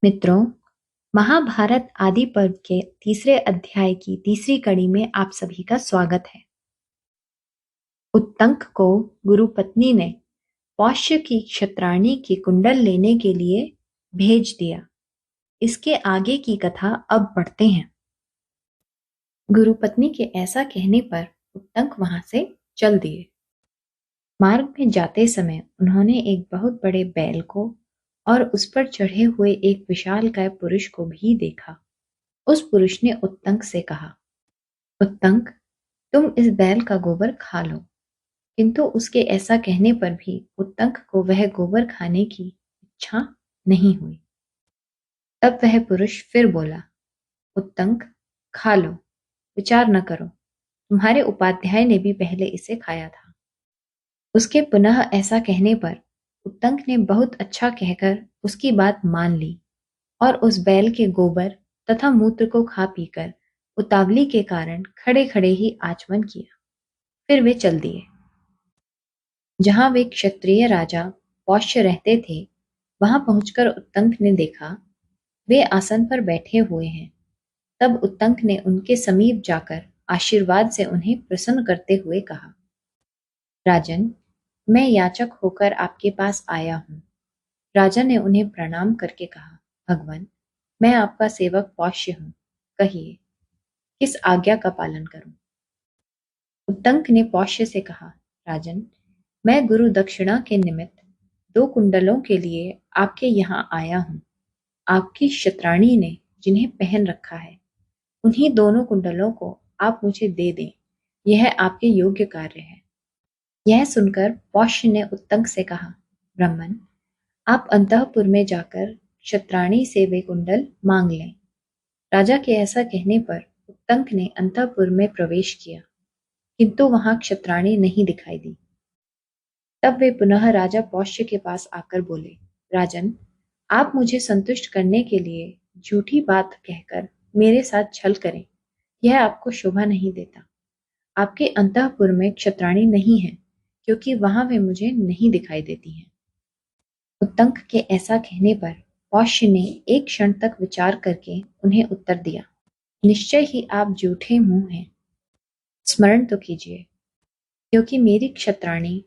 मित्रों, महाभारत आदि पर्व के तीसरे अध्याय की तीसरी कड़ी में आप सभी का स्वागत है। उत्तंक को गुरु पत्नी ने पौष्य की क्षत्राणी की कुंडल लेने के लिए भेज दिया। इसके आगे की कथा अब पढ़ते हैं। गुरु पत्नी के ऐसा कहने पर उत्तंक वहां से चल दिए। मार्ग में जाते समय उन्होंने एक बहुत बड़े बैल को और उस पर चढ़े हुए एक विशालकाय पुरुष को भी देखा। उस पुरुष ने उत्तंक से कहा, उत्तंक, तुम इस बैल का गोबर खा लो। किंतु उसके ऐसा कहने पर भी उत्तंक को वह गोबर खाने की इच्छा नहीं हुई। तब वह पुरुष फिर बोला, उत्तंक, खा लो, विचार न करो, तुम्हारे उपाध्याय ने भी पहले इसे खाया था। उसके पुनः ऐसा कहने पर उत्तंक ने बहुत अच्छा कहकर उसकी बात मान ली और उस बैल के गोबर तथा मूत्र को खा पीकर उतावली के कारण खड़े खड़े ही आचमन किया। फिर वे चल दिए। जहां वे क्षत्रिय राजा पौष्य रहते थे, वहां पहुंचकर उत्तंक ने देखा वे आसन पर बैठे हुए हैं। तब उत्तंक ने उनके समीप जाकर आशीर्वाद से उन्हें प्रसन्न करते हुए कहा, राजन, मैं याचक होकर आपके पास आया हूं। राजा ने उन्हें प्रणाम करके कहा, भगवान, मैं आपका सेवक पौष्य हूं। कहिए, किस आज्ञा का पालन करूं? उत्तंक ने पौष्य से कहा, राजन, मैं गुरु दक्षिणा के निमित्त 2 कुंडलों के लिए आपके यहाँ आया हूँ। आपकी क्षत्राणी ने जिन्हें पहन रखा है, उन्हीं दोनों कुंडलों को आप मुझे दे दें। यह आपके योग्य कार्य है। यह सुनकर पौष्य ने उत्तंक से कहा, ब्राह्मण, आप अंतःपुर में जाकर क्षत्राणी से वे कुंडल मांग लें। राजा के ऐसा कहने पर उत्तंक ने अंतःपुर में प्रवेश किया, किंतु वहां क्षत्राणी नहीं दिखाई दी। तब वे पुनः राजा पौष्य के पास आकर बोले, राजन, आप मुझे संतुष्ट करने के लिए झूठी बात कहकर मेरे साथ छल करें, यह आपको शोभा नहीं देता। आपके अंतःपुर में क्षत्राणी नहीं है, क्योंकि वहां वे मुझे नहीं दिखाई देती हैं। उत्तंक के ऐसा कहने पर पौष्य ने एक क्षण तक विचार करके उन्हें उत्तर दिया, निश्चय ही आप झूठे मुंह हैं। स्मरण तो कीजिए, क्योंकि मेरी क्षत्राणी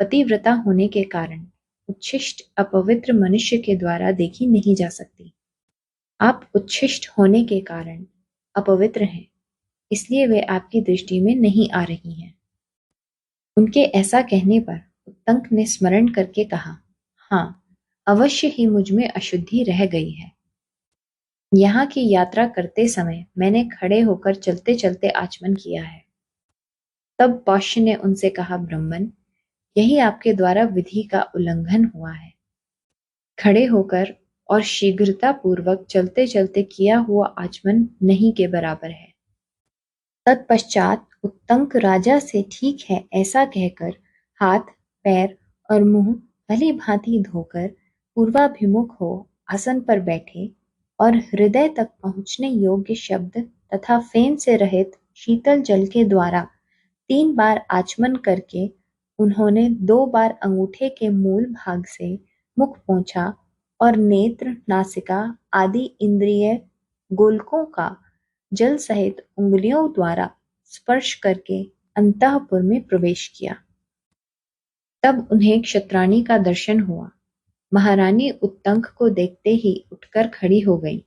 पतिव्रता होने के कारण उच्छिष्ट अपवित्र मनुष्य के द्वारा देखी नहीं जा सकती। आप उच्छिष्ट होने के कारण अपवित्र हैं, इसलिए वे आपकी दृष्टि में नहीं आ रही हैं। उनके ऐसा कहने पर उत्तंक ने स्मरण करके कहा, हाँ, अवश्य ही मुझ में अशुद्धि रह गई है। यहाँ की यात्रा करते समय मैंने खड़े होकर चलते चलते आचमन किया है। तब पौष्य ने उनसे कहा, ब्राह्मण, यही आपके द्वारा विधि का उल्लंघन हुआ है। खड़े होकर और शीघ्रता पूर्वक चलते चलते किया हुआ आचमन नहीं के बराबर है। तत्पश्चात उत्तंक राजा से ठीक है ऐसा कहकर हाथ, पैर और मुंह भली भांति धोकर पूर्वाभिमुख हो आसन पर बैठे और हृदय तक पहुंचने योग्य शब्द तथा फेन से रहित शीतल जल के द्वारा 3 बार आचमन करके उन्होंने 2 बार अंगूठे के मूल भाग से मुख पोंछा और नेत्र, नासिका आदि इंद्रिय गोलकों का जल सहित उंगलियों द्वारा स्पर्श करके अंतःपुर में प्रवेश किया। तब उन्हें क्षत्राणी का दर्शन हुआ। महारानी उत्तंक को देखते ही उठकर खड़ी हो गई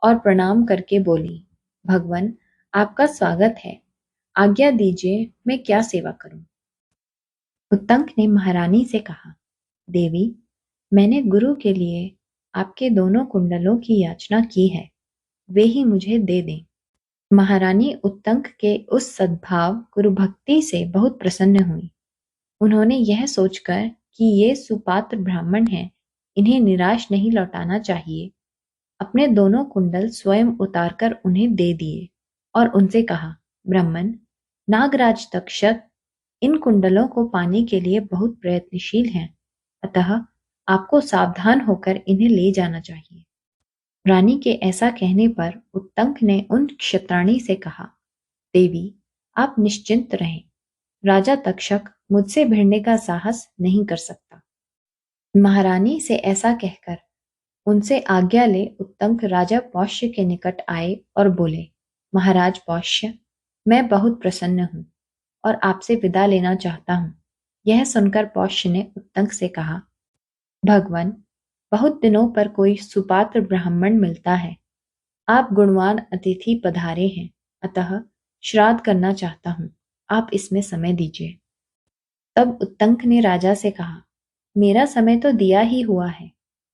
और प्रणाम करके बोली, भगवान, आपका स्वागत है। आज्ञा दीजिए, मैं क्या सेवा करूं? उत्तंक ने महारानी से कहा, देवी, मैंने गुरु के लिए आपके दोनों कुंडलों की याचना की है, वे ही मुझे दे दें। महारानी उत्तंक के उस सद्भाव गुरु भक्ति से बहुत प्रसन्न हुई। उन्होंने यह सोचकर कि ये सुपात्र ब्राह्मण हैं, इन्हें निराश नहीं लौटाना चाहिए, अपने दोनों कुंडल स्वयं उतारकर उन्हें दे दिए और उनसे कहा, ब्राह्मण, नागराज तक्षक इन कुंडलों को पाने के लिए बहुत प्रयत्नशील हैं, अतः आपको सावधान होकर इन्हें ले जाना चाहिए। रानी के ऐसा कहने पर उत्तंक ने उन क्षत्राणी से कहा, देवी, आप निश्चिंत रहें, राजा तक्षक मुझसे भिड़ने का साहस नहीं कर सकता। महारानी से ऐसा कहकर उनसे आज्ञा ले उत्तंक राजा पौष्य के निकट आए और बोले, महाराज पौष्य, मैं बहुत प्रसन्न हूँ और आपसे विदा लेना चाहता हूँ। यह सुनकर पौष्य ने उत्तंक से कहा, भगवान, बहुत दिनों पर कोई सुपात्र ब्राह्मण मिलता है। आप गुणवान अतिथि पधारे हैं, अतः श्राद्ध करना चाहता हूँ। आप इसमें समय दीजिए। तब उत्तंक ने राजा से कहा, मेरा समय तो दिया ही हुआ है,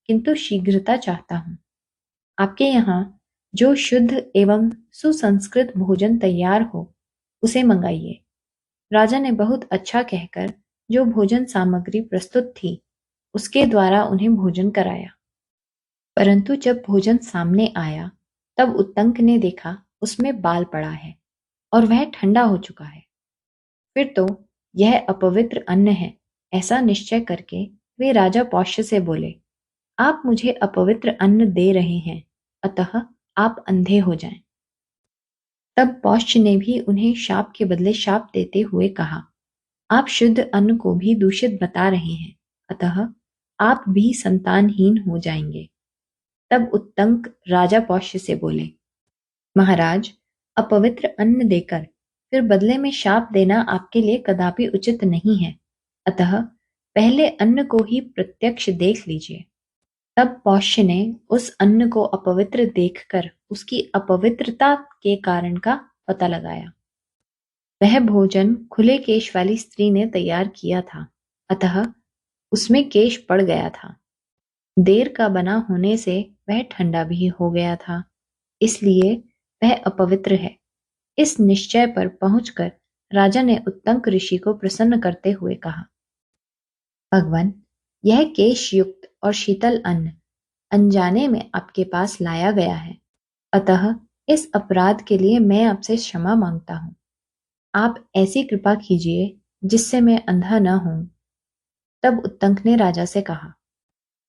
किंतु शीघ्रता चाहता हूँ। आपके यहाँ जो शुद्ध एवं सुसंस्कृत भोजन तैयार हो, उसे मंगाइए। राजा ने बहुत अच्छा कहकर जो भोजन सामग्री प्रस्तुत थी, उसके द्वारा उन्हें भोजन कराया। परंतु जब भोजन सामने आया, तब उत्तंक ने देखा उसमें बाल पड़ा है और वह ठंडा हो चुका है। फिर तो यह अपवित्र अन्न है, ऐसा निश्चय करके वे राजा पौष्य से बोले, आप मुझे अपवित्र अन्न दे रहे हैं, अतः आप अंधे हो जाएं। तब पौष्य ने भी उन्हें शाप के बदले शाप देते हुए कहा, आप शुद्ध अन्न को भी दूषित बता रहे हैं, अतः आप भी संतानहीन हो जाएंगे। तब उत्तंक राजा पौष्य से बोले, महाराज, अपवित्र अन्न देकर फिर बदले में शाप देना आपके लिए कदापि उचित नहीं है, अतः पहले अन्न को ही प्रत्यक्ष देख लीजिए। तब पौष्य ने उस अन्न को अपवित्र देखकर उसकी अपवित्रता के कारण का पता लगाया। वह भोजन खुले केश वाली स्त्री ने तैयार किया था, अतः उसमें केश पड़ गया था। देर का बना होने से वह ठंडा भी हो गया था, इसलिए वह अपवित्र है। इस निश्चय पर पहुंचकर राजा ने उत्तंक ऋषि को प्रसन्न करते हुए कहा, भगवान, यह केश युक्त और शीतल अन्न अनजाने में आपके पास लाया गया है, अतः इस अपराध के लिए मैं आपसे क्षमा मांगता हूँ। आप ऐसी कृपा कीजिए जिससे मैं अंधा न हूं। तब उत्तंक ने राजा से कहा,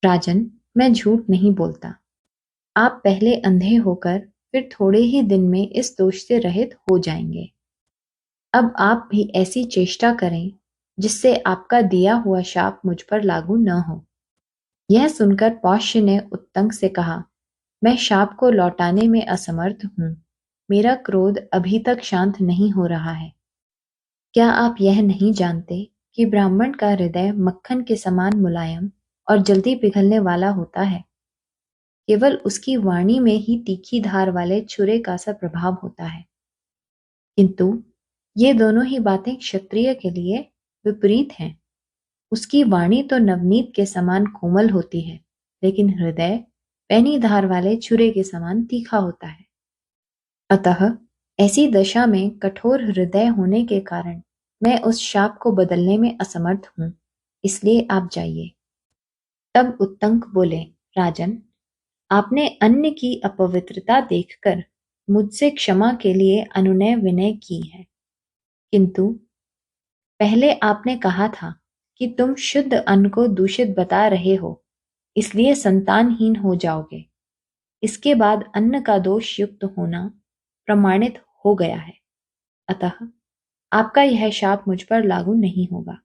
राजन, मैं झूठ नहीं बोलता। आप पहले अंधे होकर फिर थोड़े ही दिन में इस दोष से रहित हो जाएंगे। अब आप भी ऐसी चेष्टा करें जिससे आपका दिया हुआ शाप मुझ पर लागू न हो। यह सुनकर पौष्य ने उत्तंक से कहा, मैं शाप को लौटाने में असमर्थ हूँ। मेरा क्रोध अभी तक शांत नहीं हो रहा है। क्या आप यह नहीं जानते कि ब्राह्मण का हृदय मक्खन के समान मुलायम और जल्दी पिघलने वाला होता है? केवल उसकी वाणी में ही तीखी धार वाले छुरे का सा प्रभाव होता है। किंतु ये दोनों ही बातें क्षत्रिय के लिए विपरीत हैं। उसकी वाणी तो नवनीत के समान कोमल होती है, लेकिन हृदय पैनी धार वाले छुरे के समान तीखा होता है। अतः ऐसी दशा में कठोर हृदय होने के कारण मैं उस शाप को बदलने में असमर्थ हूँ, इसलिए आप जाइए। तब उत्तंक बोले, राजन, आपने अन्न की अपवित्रता देखकर मुझसे क्षमा के लिए अनुनय विनय की है, किंतु पहले आपने कहा था कि तुम शुद्ध अन्न को दूषित बता रहे हो, इसलिए संतानहीन हो जाओगे। इसके बाद अन्न का दोष युक्त होना प्रमाणित हो गया है, अतः आपका यह शाप मुझ पर लागू नहीं होगा।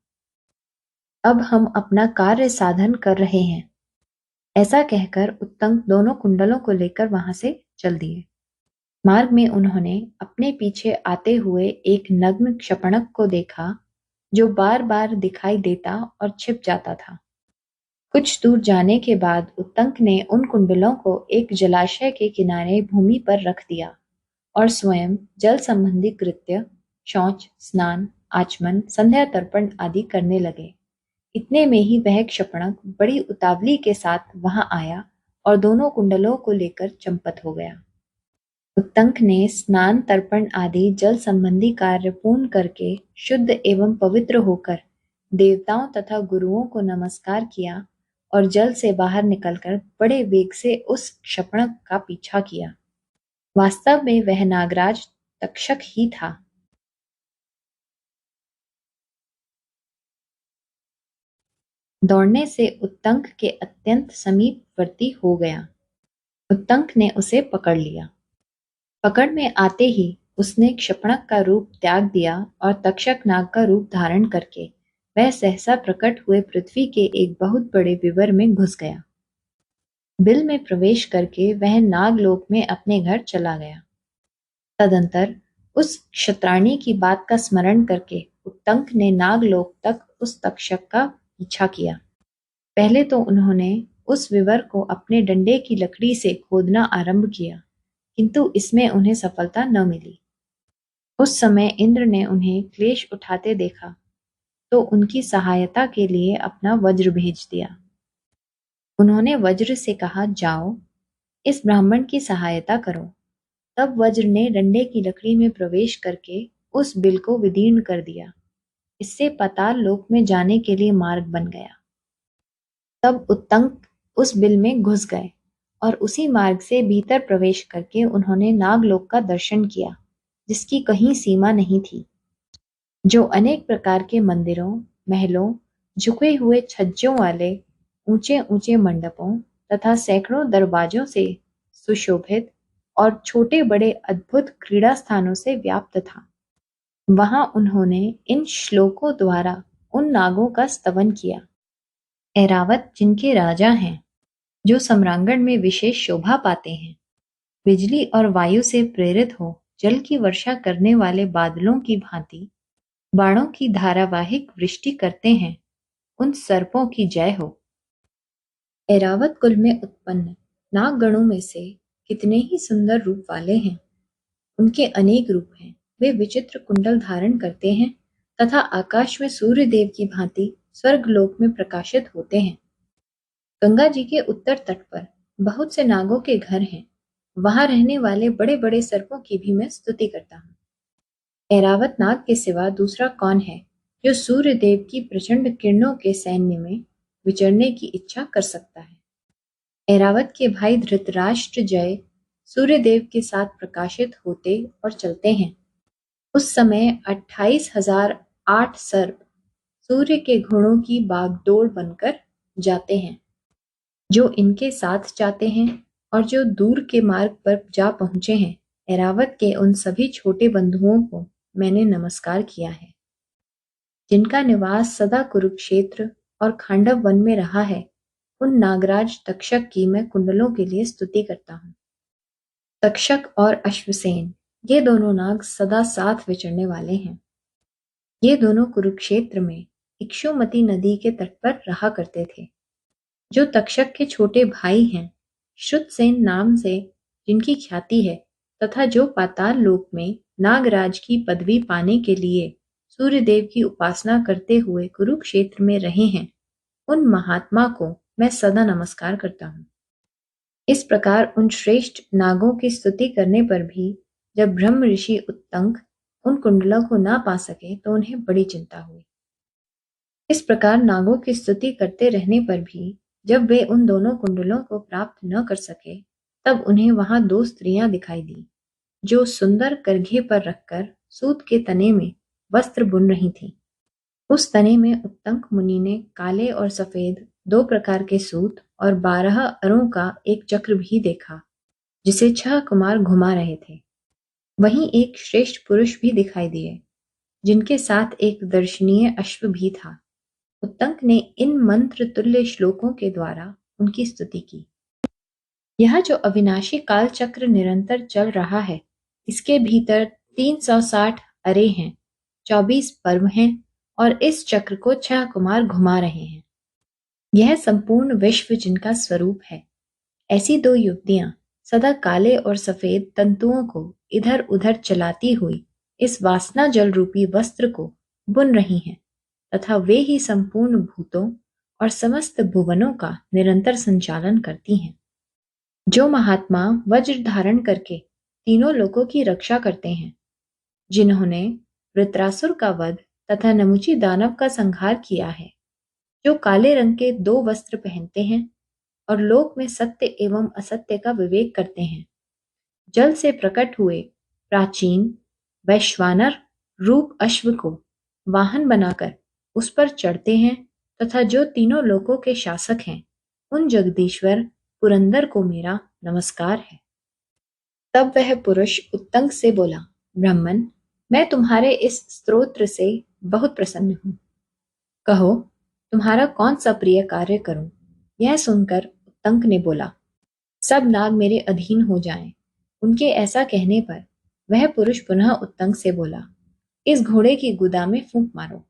अब हम अपना कार्य साधन कर रहे हैं। ऐसा कहकर उत्तंक दोनों कुंडलों को लेकर वहां से चल दिए। मार्ग में उन्होंने अपने पीछे आते हुए एक नग्न क्षपणक को देखा, जो बार बार दिखाई देता और छिप जाता था। कुछ दूर जाने के बाद उत्तंक ने उन कुंडलों को एक जलाशय के किनारे भूमि पर रख दिया और स्वयं जल संबंधी कृत्य, शौच, स्नान, आचमन, संध्या तर्पण आदि करने लगे। इतने में ही वह क्षपणक बड़ी उतावली के साथ वहां आया और दोनों कुंडलों को लेकर चंपत हो गया। उत्तंक ने स्नान, तर्पण आदि जल संबंधी कार्य पूर्ण करके शुद्ध एवं पवित्र होकर देवताओं तथा गुरुओं को नमस्कार किया और जल से बाहर निकलकर बड़े वेग से उस क्षपणक का पीछा किया। वास्तव में वह नागराज तक्षक ही था। दौड़ने से उत्तंक के अत्यंत समीपवर्ती हो गया। उत्तंक ने उसे पकड़ लिया। पकड़ में आते ही उसने क्षपणक का रूप त्याग दिया और तक्षक नाग का रूप धारण करके वह सहसा प्रकट हुए पृथ्वी के एक बहुत बड़े विवर में घुस गया। बिल में प्रवेश करके वह नागलोक में अपने घर चला गया। तदंतर उस क्षत्राणी की बात का स्मरण करके उत्तंक ने नागलोक तक उस तक्षक का पीछा किया। पहले तो उन्होंने उस विवर को अपने डंडे की लकड़ी से खोदना आरंभ किया, किंतु इसमें उन्हें सफलता न मिली। उस समय इंद्र ने उन्हें क्लेश उठाते देखा तो उनकी सहायता के लिए अपना वज्र भेज दिया। उन्होंने वज्र से कहा, जाओ इस ब्राह्मण की सहायता करो। तब वज्र ने डंडे की लकड़ी में प्रवेश करके उस बिल को विदीर्ण कर दिया। इससे पाताल लोक में जाने के लिए मार्ग बन गया। तब उत्तंक उस बिल में घुस गए और उसी मार्ग से भीतर प्रवेश करके उन्होंने नागलोक का दर्शन किया, जिसकी कहीं सीमा नहीं थी, जो अनेक प्रकार के मंदिरों, महलों, झुके हुए छज्जों वाले ऊंचे ऊंचे मंडपों तथा सैकड़ों दरवाजों से सुशोभित और छोटे बड़े अद्भुत क्रीड़ा स्थानों से व्याप्त था। वहां उन्होंने इन श्लोकों द्वारा उन नागों का स्तवन किया। ऐरावत जिनके राजा हैं, जो सम्रांगण में विशेष शोभा पाते हैं, बिजली और वायु से प्रेरित हो जल की वर्षा करने वाले बादलों की भांति बाणों की धारावाहिक वृष्टि करते हैं, उन सर्पों की जय हो। ऐरावत कुल में उत्पन्न नागगणों में से कितने ही सुंदर रूप वाले हैं। उनके अनेक रूप हैं। वे विचित्र कुंडल धारण करते हैं तथा आकाश में सूर्य देव की भांति स्वर्गलोक में प्रकाशित होते हैं। गंगा जी के उत्तर तट पर बहुत से नागों के घर हैं। वहां रहने वाले बड़े बड़े सर्पों की भी मैं स्तुति करता हूँ। ऐरावत नाग के सिवा दूसरा कौन है जो सूर्य देव की प्रचंड किरणों के सैन्य में विचरने की इच्छा कर सकता है। ऐरावत के भाई धृतराष्ट्र जय सूर्यदेव के साथ प्रकाशित होते और चलते हैं। उस समय 28,008 सर्प सूर्य के घोड़ों की बागडोर बनकर जाते हैं। जो इनके साथ जाते हैं और जो दूर के मार्ग पर जा पहुंचे हैं, ऐरावत के उन सभी छोटे बंधुओं को मैंने नमस्कार किया है। जिनका निवास सदा कुरुक्षेत्र और खांडव वन में रहा है, उन नागराज तक्षक की मैं कुंडलों के लिए स्तुति करता हूँ। तक्षक और अश्वसेन, ये दोनों नाग सदा साथ विचरने वाले हैं। ये दोनों कुरुक्षेत्र में इक्षुमती नदी के तट पर रहा करते थे। जो तक्षक के छोटे भाई हैं, श्रुतसेन नाम से जिनकी ख्याति है, तथा जो पाताल लोक में नागराज की पदवी पाने के लिए सूर्यदेव की उपासना करते हुए कुरुक्षेत्र में रहे हैं, उन महात्मा को मैं सदा नमस्कार करता हूँ। इस प्रकार उन श्रेष्ठ नागों की स्तुति करने पर भी जब ब्रह्म ऋषि उत्तंक उन कुंडलों को ना पा सके तो उन्हें बड़ी चिंता हुई। इस प्रकार नागों की स्तुति करते रहने पर भी जब वे उन दोनों कुंडलों को प्राप्त न कर सके, तब उन्हें वहां दो स्त्रियां दिखाई दी, जो सुंदर करघे पर रखकर सूत के तने में वस्त्र बुन रही थीं। उस तने में उत्तंक मुनि ने काले और सफेद दो प्रकार के सूत और 12 अरों का एक चक्र भी देखा, जिसे 6 कुमार घुमा रहे थे। वहीं एक श्रेष्ठ पुरुष भी दिखाई दिए, जिनके साथ एक दर्शनीय अश्व भी था। उत्तंक ने इन मंत्र तुल्य श्लोकों के द्वारा उनकी स्तुति की। यह जो अविनाशी काल चक्र निरंतर चल रहा है, इसके भीतर 360 अरे हैं, 24 पर्व हैं और इस चक्र को 6 कुमार घुमा रहे हैं। यह संपूर्ण विश्व जिनका स्वरूप है। ऐसी दो युवतियां सदा काले और सफेद तंतुओं को इधर उधर चलाती हुई इस वासना जल रूपी वस्त्र को बुन रही हैं, तथा वे ही संपूर्ण भूतों और समस्त भुवनों का निरंतर संचालन करती हैं। जो महात्मा वज्र धारण करके तीनों लोकों की रक्षा करते हैं, जिन्होंने वृत्रासुर का वध तथा नमुची दानव का संहार किया है, जो काले रंग के 2 वस्त्र पहनते हैं और लोक में सत्य एवं असत्य का विवेक करते हैं, जल से प्रकट हुए प्राचीन वैश्वानर रूप अश्व को वाहन बनाकर उस पर चढ़ते हैं, तथा जो तीनों लोकों के शासक हैं, उन जगदीश्वर पुरंदर को मेरा नमस्कार है। तब वह पुरुष उत्तंक से बोला, ब्राह्मण, मैं तुम्हारे इस स्तोत्र से बहुत प्रसन्न हूँ। कहो, तुम्हारा कौन सा प्रिय कार्य करूं? यह सुनकर उत्तंक ने बोला, सब नाग मेरे अधीन हो जाएं। उनके ऐसा कहने पर वह पुरुष पुनः उत्तंक से बोला, इस घोड़े की गुदा में फूंक मारो।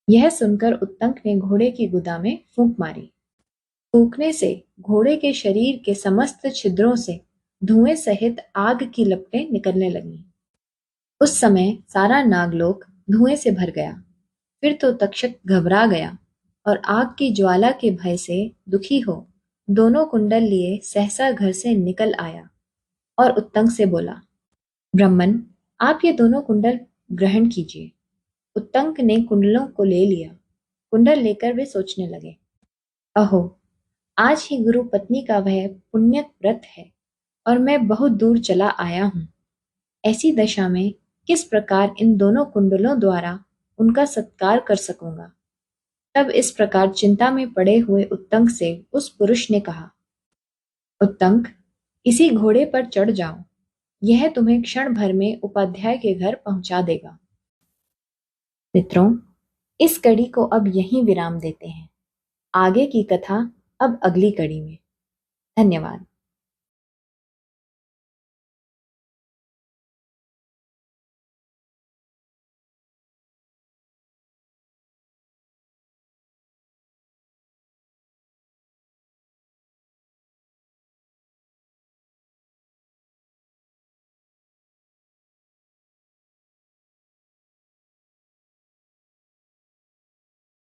यह सुनकर उत्तंक ने घोड़े की गुदा में फूंक मारी। फूंकने से घोड़े के शरीर के समस्त छिद्रों से धुएं सहित आग की लपटें निकलने लगीं। उस समय सारा नागलोक धुएं से भर गया। फिर तो तक्षक घबरा गया और आग की ज्वाला के भय से दुखी हो दोनों कुंडल लिए सहसा घर से निकल आया और उत्तंक से बोला, ब्रह्मन, आप ये दोनों कुंडल ग्रहण कीजिए। उत्तंक ने कुंडलों को ले लिया। कुंडल लेकर वे सोचने लगे, अहो, आज ही गुरु पत्नी का वह पुण्य व्रत है और मैं बहुत दूर चला आया हूँ। ऐसी दशा में किस प्रकार इन दोनों कुंडलों द्वारा उनका सत्कार कर सकूंगा। तब इस प्रकार चिंता में पड़े हुए उत्तंक से उस पुरुष ने कहा, उत्तंक, इसी घोड़े पर चढ़ जाओ। यह तुम्हें क्षण भर में उपाध्याय के घर पहुंचा देगा। मित्रों, इस कड़ी को अब यहीं विराम देते हैं। आगे की कथा अब अगली कड़ी में। धन्यवाद।